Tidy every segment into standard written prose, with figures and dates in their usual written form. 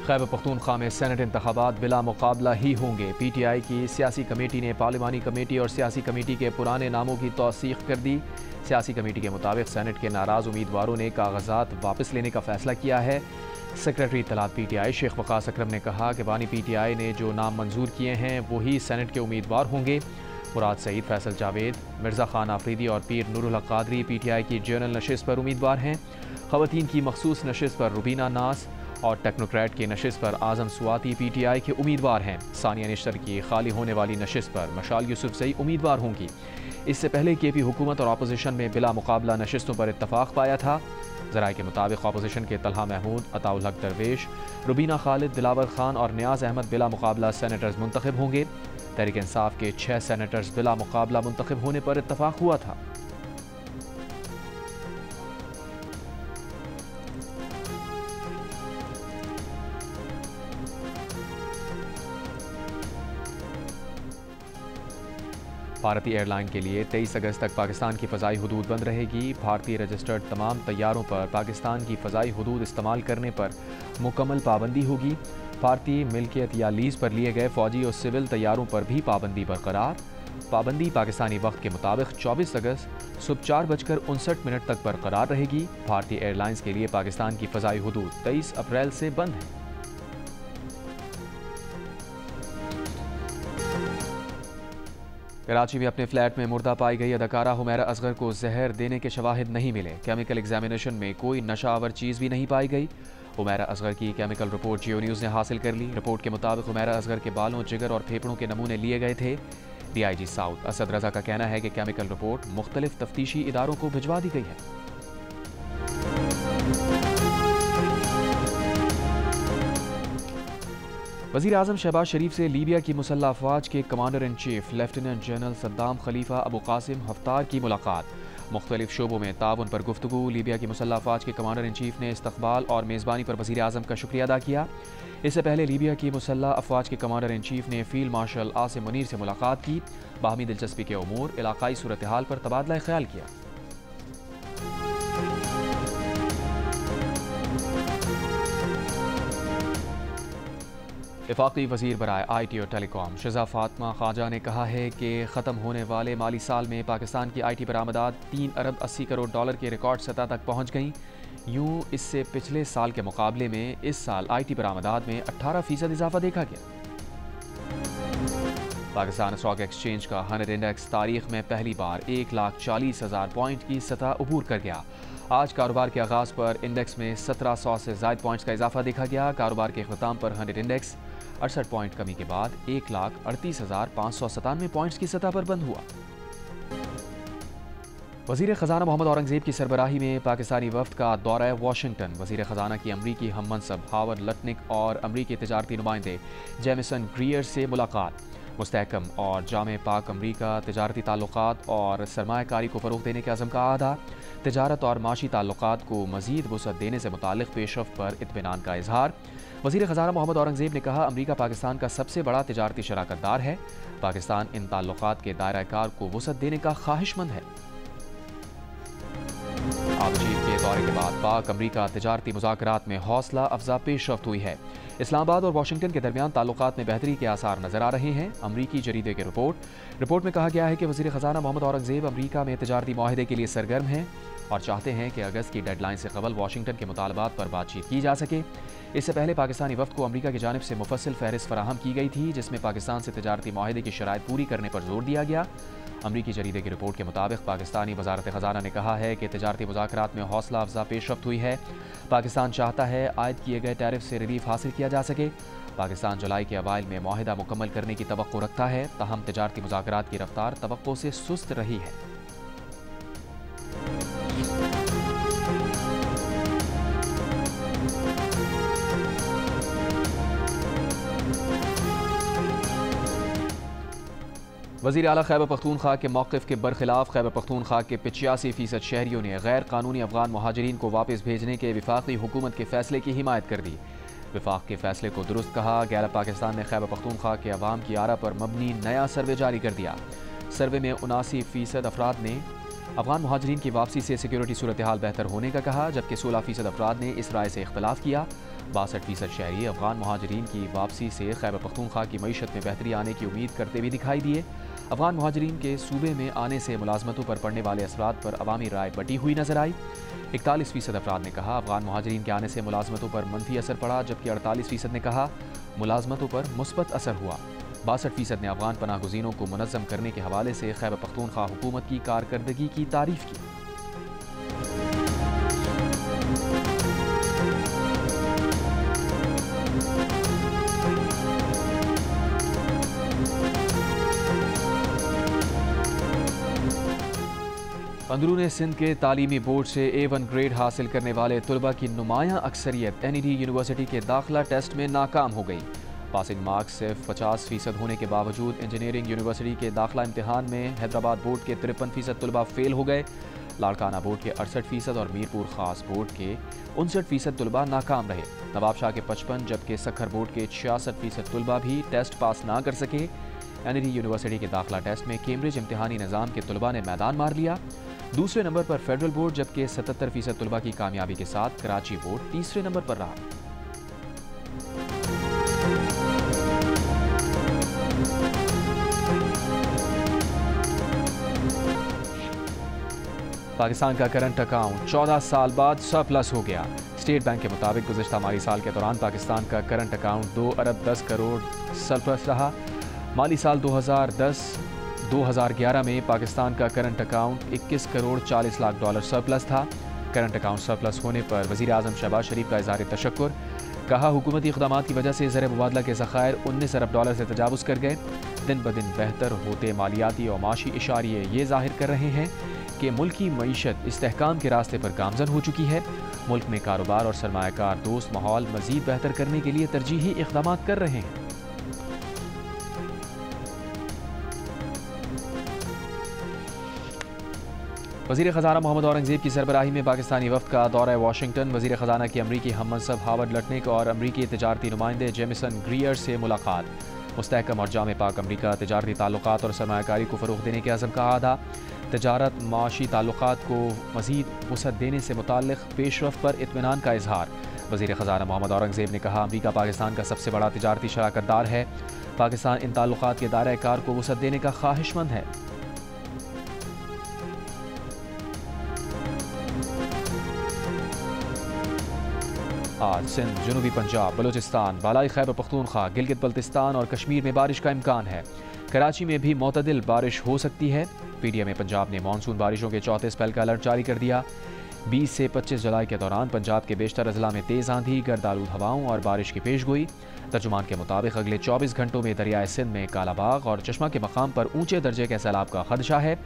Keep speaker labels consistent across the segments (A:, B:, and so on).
A: खैबर पख्तूनख्वा में सेनेट इंतखाबात बिला मुकाबला ही होंगे। PTI की सियासी कमेटी ने पार्लिमानी कमेटी और सियासी कमेटी के पुराने नामों की तौसीक कर दी। सियासी कमेटी के मुताबिक सेनेट के नाराज़ उम्मीदवारों ने कागजात वापस लेने का फैसला किया है। सेक्रेटरी इत्तलात PTI शेख वकास अकरम ने कहा कि बानी PTI ने जो नाम मंजूर किए हैं वही सेनेट के उम्मीदवार होंगे। मुराद सईद, फैसल जावेद, मिर्ज़ा खान आफरीदी और पीर नूरुल हक कादरी PTI की जनरल नशिस्त पर उम्मीदवार हैं। ख़वातीन की मखसूस नशिस्त पर रुबीना नास और टेक्नोक्रेट की नशिस्त पर आज़म स्वाति PTI के उम्मीदवार हैं। सानिया निश्तर की खाली होने वाली नशिस्त पर मशाल यूसुफजई उम्मीदवार होंगी। इससे पहले KP हुकूमत और अपोजिशन में बिला मुकाबला नशिस्तों पर इत्तफाक पाया था। ज़राए के मुताबिक अपोजिशन के तलहा महमूद, अताउल हक दरवेश, रुबीना खालिद, दिलावर खान और नियाज अहमद बिला मुकाबला सेनेटर्स मुंतखब होंगे। तहरीक इंसाफ के 6 सेनेटर्स बिला मुकाबला मुंतखब होने पर इत्तफाक हुआ था। भारतीय एयरलाइन के लिए 23 अगस्त तक पाकिस्तान की फ़ज़ाई हुदूद बंद रहेगी। भारतीय रजिस्टर्ड तमाम तैयारों पर पाकिस्तान की फ़ज़ाई हुदूद इस्तेमाल करने पर मुकम्मल पाबंदी होगी। भारतीय मिल्कियत या लीज़ पर लिए गए फ़ौजी और सिविल तैयारों पर भी पाबंदी बरकरार। पाबंदी पाकिस्तानी वक्त के मुताबिक 24 अगस्त सुबह 4:59 तक बरकरार रहेगी। भारतीय एयरलाइंस के लिए पाकिस्तान की फ़ज़ाई हुदूद 23 अप्रैल से बंद है। कराची में अपने फ्लैट में मुर्दा पाई गई अदाकारा हुमैरा असगर को जहर देने के शवाहिद नहीं मिले। केमिकल एग्जामिनेशन में कोई नशावर चीज़ भी नहीं पाई गई। हुमैरा असगर की केमिकल रिपोर्ट जियो न्यूज़ ने हासिल कर ली। रिपोर्ट के मुताबिक हुमैरा असगर के बालों, जिगर और फेफड़ों के नमूने लिए गए थे। DIG साउथ असद रजा का कहना है कि केमिकल रिपोर्ट मुख्तलिफ तफ्तीशी इदारों को भिजवा दी गई है। वज़ीर आज़म शहबाज शरीफ से लीबिया की मुसल्लह अफवाज के commander in chief lieutenant general Saddam Khalifa Abu Qasim Haftar की मुलाकात। मुख्तलिफ शोबों में ताउन पर गुफ्तगू। लीबिया की मुसल्लह अफवाज के कमांडर इन चीफ ने इस्तकबाल और मेज़बानी पर वज़ीर आज़म का शुक्रिया अदा किया। इससे पहले लीबिया की मुसल्लह अफवाज के कमांडर इन चीफ ने फील्ड मार्शल आसिम मुनीर से मुलाकात की। बाहमी दिलचस्पी के उमूर, इलाकाई सूरत हाल पर तबादला ख्याल किया। वफाकी वज़ीर बराए IT और टेलीकॉम शिज़ा फातिमा ख्वाजा ने कहा है कि ख़त्म होने वाले माली साल में पाकिस्तान की IT बरामदात 3 अरब 80 करोड़ डॉलर के रिकॉर्ड सतह तक पहुँच गईं। यूँ इससे पिछले साल के मुकाबले में इस साल IT बरामदात में 18% इजाफा देखा गया। पाकिस्तान स्टॉक एक्सचेंज का 100 इंडेक्स तारीख में पहली बार 1,40,000 पॉइंट की सतह अबूर कर गया। आज कारोबार के आगाज़ पर इंडेक्स में 1700 से ज़ायद पॉइंट्स का इजाफा देखा गया। कारोबार के अख्ताम पर 100 इंडेक्स 68 पॉइंट कमी के बाद 1,38,597 पॉइंट्स की सतह पर बंद हुआ। वज़ीर ख़जाना मोहम्मद औरंगज़ेब की सरबराही में पाकिस्तानी वफ़द का दौरा वाशिंगटन। वज़ीर ख़जाना की अमरीकी हम मनसब हावर्ड लटनिक और अमरीकी तिजारती नुमाइंदे जेमिसन ग्रीयर से मुलाकात। मुस्तहकम और जामे पाक अमरीका तिजारती ताल्लुकात और सरमायाकारी को फ़रोग़ देने के अज़म का आदा। तिजारत और माशी ताल्लुकात को मज़ीद वुसअत देने से मुताल्लिक़ पेशरफ़्त पर इत्मीनान का इजहार। वज़ीर ख़जाना मोहम्मद औरंगज़ेब ने कहा, अमरीका पाकिस्तान का सबसे बड़ा तिजारती शराकतदार है। पाकिस्तान इन ताल्लुकात के दायरा कार को वुसअत देने का ख्वाहिशमंद है। आबजीत के दौरे के बाद पाक अमरीका तिजारती मुज़ाकरात में हौसला अफजा पेशरफ्त हुई है। इस्लामाबाद और वाशिंगटन के दरमियान ताल्लुकात में बेहतरी के आसार नजर आ रहे हैं। अमरीकी जरीदे की रिपोर्ट में कहा गया है कि वज़ीर ख़जाना मोहम्मद औरंगज़ेब अमरीका में तिजारती मुआहदे के लिए सरगर्म हैं और चाहते हैं कि अगस्त की डेडलाइन से कबल वाशिंगटन के मुतालबात पर बातचीत की जा सके। इससे पहले पाकिस्तानी वफ़द को अमरीका की जानिब से मुफस्सिल फहरिस्त फराहम की गई थी, जिसमें पाकिस्तान से तिजारती मुआहदे की शराइत पूरी करने पर जोर दिया गया। अमरीकी जरीदे की रिपोर्ट के मुताबिक पाकिस्तानी वज़ारत ख़जाना ने कहा है कि तिजारती मुज़ाकरात में हौसला अफजा पेशरफ्त हुई है। पाकिस्तान चाहता है आयद किए गए टैरिफ से रिलीफ हासिल किया जा सके। पाकिस्तान जुलाई के अवाइल में मुआहदा मुकम्मल करने की तवक्को रखता है, ताहम तिजारती मुज़ाकरात की रफ्तार तवक्को से सुस्त रही है। वज़ीर आला खैबर पख्तूनख्वा के मौक़िफ़ के बरखिलाफ़ खैबर पख्तूनख्वा के 85% शहरियों ने गैर कानूनी अफ़गान महाजरीन को वापस भेजने के वफाक़ी हुकूमत के फ़ैसले की हिमायत कर दी। वफाक़ के फ़ैसले को दुरुस्त कहा। गैलप पाकिस्तान ने खैबर पख्तूनख्वा के अवाम की आरा पर मबनी नया सर्वे जारी कर दिया। सर्वे में 79% अफराद ने अफगान महाजरीन की वापसी से सिक्योरिटी सूरत हाल बेहतर होने का कहा, जबकि 16% अफराद ने इस राय से इख्तलाफ किया। 62% शहरी अफगान महाजरीन की वापसी से खैबर पख्तूनख्वा की मईशत में बेहतरी आने की उम्मीद करते हुए दिखाई दिए। अफगान महाजरीन के सूबे में आने से मुलाजमतों पर पड़ने वाले असरात पर अवामी राय बटी हुई नजर आई। 41% अफराद ने कहा अफगान महाजरीन के आने से मुलाजमतों पर मनफी असर पड़ा, जबकि 48% ने कहा मुलाजमतों पर मुस्बत असर हुआ। 62% ने अफगान पनाह गुज़ीनों को मुनज़्ज़म करने के हवाले से खैबर पख्तूनख्वा हुकूमत की कारकर्दगी की तारीफ की। अंदरून सिंध के तालीमी बोर्ड से A1 ग्रेड हासिल करने वाले तलबा की नुमायां अक्सरियत NED यूनिवर्सिटी के दाखिला टेस्ट में नाकाम हो गई। पासिंग मार्क्स सिर्फ 50% होने के बावजूद इंजीनियरिंग यूनिवर्सिटी के दाखिला इम्तिहान में हैदराबाद बोर्ड के 53% तलबा फेल हो गए। लाड़काना बोर्ड के 68% और मीरपुर खास बोर्ड के 59% तलबा नाकाम रहे। नवाब शाह के 55 जबकि सखर बोर्ड के 66% तलबा भी टेस्ट पास ना कर सके। NED यूनिवर्सिटी के दाखिला टेस्ट में कैम्ब्रिज इम्तिहानी निज़ाम के तलबा ने मैदान मार लिया। दूसरे नंबर पर फेडरल बोर्ड, जबकि 77% तलबा की कामयाबी के साथ कराची बोर्ड तीसरे नंबर पर रहा। पाकिस्तान का करंट अकाउंट 14 साल बाद सरप्लस हो गया। स्टेट बैंक के मुताबिक गुज़िश्ता माली साल के दौरान पाकिस्तान का करंट अकाउंट 2 अरब 10 करोड़ सरप्लस रहा। माली साल 2010-2011 में पाकिस्तान का current account 21 crore 40 lakh dollar surplus था। करंट अकाउंट सरप्लस होने पर वज़ीर आज़म शहबाज शरीफ का इज़हार तशक्कुर। कहा हुकूमती इक़दामात की वजह से ज़र मुबादला के ज़खायर 19 अरब डॉलर से तजावुज़ कर गए। दिन ब दिन बेहतर होते मालियाती और माशी इशारे ये ज़ाहिर कर रहे हैं कि मुल्की मईशत इस्तेहकाम के रास्ते पर गामज़न हो चुकी है। मुल्क में कारोबार और सरमायाकार दोस्त माहौल मज़ीद बेहतर करने के लिए तरजीही इक़दामात कर रहे हैं। वज़ीर ख़ज़ाना मोहम्मद औरंगज़ेब की सरबराही में पाकिस्तानी वफ़द का दौरा वाशिंगटन। वज़ीर ख़ज़ाना की अमरीकी हममनसब हावर्ड लटनिक और अमरीकी तिजारती नुमाइंदे जेमिसन ग्रीयर से मुलाकात। मुस्तहकम और जामे पाक अमरीका तिजारती ताल्लुकात और सरमायाकारी को फ़रोग़ देने के अज़म का आदा। तिजारत माशी ताल्लुकात को मज़ीद वसअत देने से मुताल्लिक़ पेशरफ़ पर इत्मीनान का इजहार। वज़ीर ख़ज़ाना मोहम्मद औरंगज़ेब ने कहा अमरीका पाकिस्तान का सबसे बड़ा तिजारती शराकतदार है। पाकिस्तान इन ताल्लुकात के दायरे कार को वसअत देने का ख्वाहिशमंद है। आज सिंध, जनूबी पंजाब, बलूचिस्तान, बालाई खैबर पख्तूनख्वा, गिलगित बल्तिस्तान और कश्मीर में बारिश का इम्कान है। कराची में भी मोतदिल बारिश हो सकती है। PTM पंजाब ने मानसून बारिशों के चौथे स्पेल का अलर्ट जारी कर दिया। 20 से 25 जुलाई के दौरान पंजाब के बेशतर अजला में तेज़ आंधी, गर्दालूद हवाओं और बारिश की पेशगोई। तर्जुमान के मुताबिक अगले 24 घंटों में दरियाए सिंध में कालाबाग और चश्मा के मकाम पर ऊंचे दर्जे के सैलाब का खदशा है।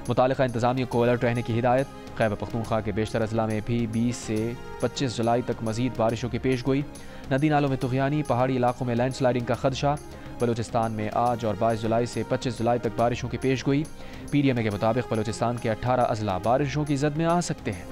A: मुतालिका इंतज़ामिया को अलर्ट रहने की हिदायत। खैबर पख्तूनख्वा के बेशतर अजला में भी 20 से 25 जुलाई तक मजीद बारिशों की पेशगोई। नदी नालों में तुग़यानी, पहाड़ी इलाकों में लैंडस्लाइडिंग का खदशा। बलूचिस्तान में आज और 22 जुलाई से 25 जुलाई तक बारिशों की पेशगोई। PTM के मुताबिक बलूचिस्तान के 18 अजला बारिशों की जद में आ सकते हैं।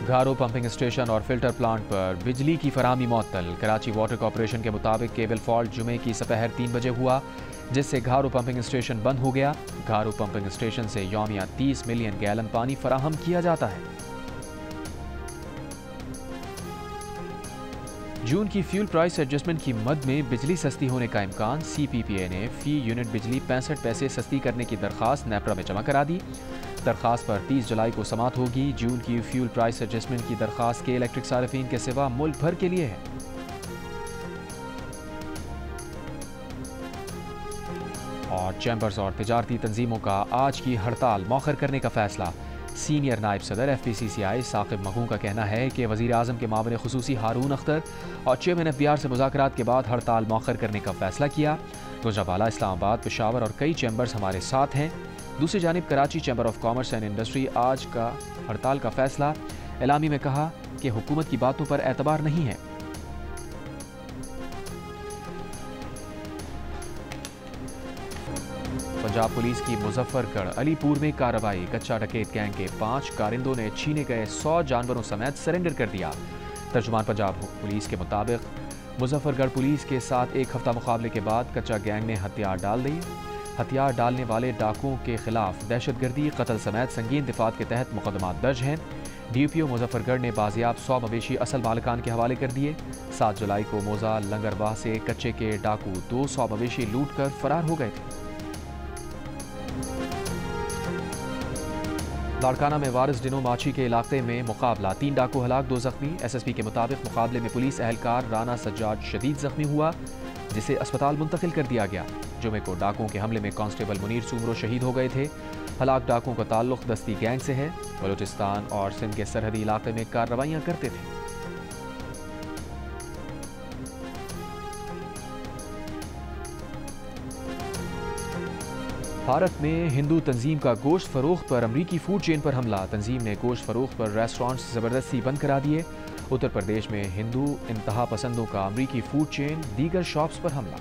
A: घारो पंपिंग स्टेशन और फिल्टर प्लांट पर बिजली की फराहमी मुअत्तल। कराची वाटर कॉरपोरेशन के मुताबिक केबल फॉल्ट जुमे की सपहर 3 बजे हुआ, जिससे घारो पंपिंग स्टेशन बंद हो गया। घारो पंपिंग स्टेशन से यौमिया 30 मिलियन गैलन पानी फराहम किया जाता है। जून की फ्यूल प्राइस एडजस्टमेंट की मद में बिजली सस्ती होने का इम्कान। CPPA ने फी यूनिट बिजली 65 पैसे सस्ती करने की दरख्वास्त नेपरा में जमा करा दी। दरख्वास्त पर 30 जुलाई को समात होगी। जून की फ्यूल प्राइस एडजस्टमेंट की दरख्वास्त के इलेक्ट्रिक सार्फिन के सिवा मुल्क भर के लिए है। और चैम्बर्स और तिजारती तंजीमों का आज की हड़ताल मौखर करने का फैसला। सीनियर नायब सदर FPCCI साकिब मखूं का कहना है कि वज़ीर आज़म के मामले खुसूसी हारून अख्तर और चेयरमैन FBR से मुज़ाकरात के बाद हड़ताल मौखर करने का फैसला किया। गुजरावाला, इस्लामाबाद, पेशावर और कई चैम्बर्स हमारे साथ हैं। दूसरी जानिब Karachi chamber of commerce and industry आज का हड़ताल का फैसला। एलामी में कहा कि हुकूमत की बातों पर एतबार नहीं है। पंजाब पुलिस की मुजफ्फरगढ़ अलीपुर में कार्रवाई। कच्चा डकैत गैंग के 5 कारिंदों ने छीने गए 100 जानवरों समेत सरेंडर कर दिया। तर्जुमान पंजाब पुलिस के मुताबिक मुजफ्फरगढ़ पुलिस के साथ एक हफ्ता मुकाबले के बाद कच्चा गैंग ने हथियार डाल दिए। हथियार डालने वाले डाकुओं के खिलाफ दहशतगर्दी, कत्ल समेत संगीन दिफात के तहत मुकदमा दर्ज हैं। DPO मुजफ्फरगढ़ ने बाजियाब 100 मवेशी असल मालिकान के हवाले कर दिए। 7 जुलाई को मोजा लंगरवाह से कच्चे के डाकू 200 मवेशी लूट कर फरार हो गए थे। लाड़काना में वारिस डिनो माची के इलाके में मुकाबला, 3 डाकू हलाक, 2 जख्मी। SSP के मुताबिक मुकाबले में पुलिस एहलकार राना सज्जाद शदीद जख्मी हुआ, जिसे अस्पताल मुंतकिल कर दिया गया। जुमे को डाकुओं के हमले में कांस्टेबल मुनीर सुमरो शहीद हो गए थे। हलाक डाकुओं का ताल्लुक दस्ती गैंग से है। बलूचिस्तान और सिंध के सरहदी इलाके में कार्रवाइयां करते थे। भारत में हिंदू तंजीम का गोश्त फरोख्त पर अमरीकी फूड चेन पर हमला। तंजीम ने गोश्त फरोख्त पर रेस्टोरेंट्स ज़बरदस्ती बंद करा दिए। उत्तर प्रदेश में हिंदू इंतहा पसंदों का अमरीकी फूड चेन दीगर शॉप्स पर हमला।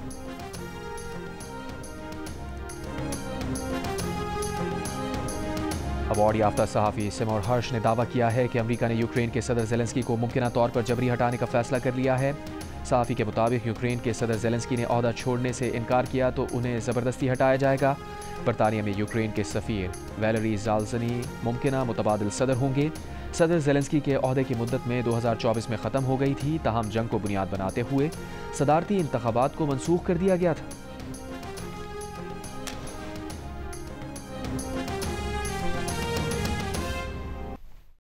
A: अवार्ड याफ्ता सहाफ़ी सिमोर हर्ष ने दावा किया है कि अमेरिका ने यूक्रेन के सदर ज़ेलेंस्की को मुमकिना तौर पर जबरी हटाने का फैसला कर लिया है। सहाफ़ी के मुताबिक यूक्रेन के सदर ज़ेलेंस्की ने ओहदा छोड़ने से इनकार किया तो उन्हें ज़बरदस्ती हटाया जाएगा। बरतानिया में यूक्रेन के सफ़ीर वैलेरी ज़ाल्ज़नी मुमकिना मुतबादिल सदर होंगे। सदर ज़ेलेंस्की के ओहदे की मुद्दत में 2024 में ख़त्म हो गई थी, ताहम जंग को बुनियाद बनाते हुए सदारती इंतखाबात को मनसूख कर दिया गया था।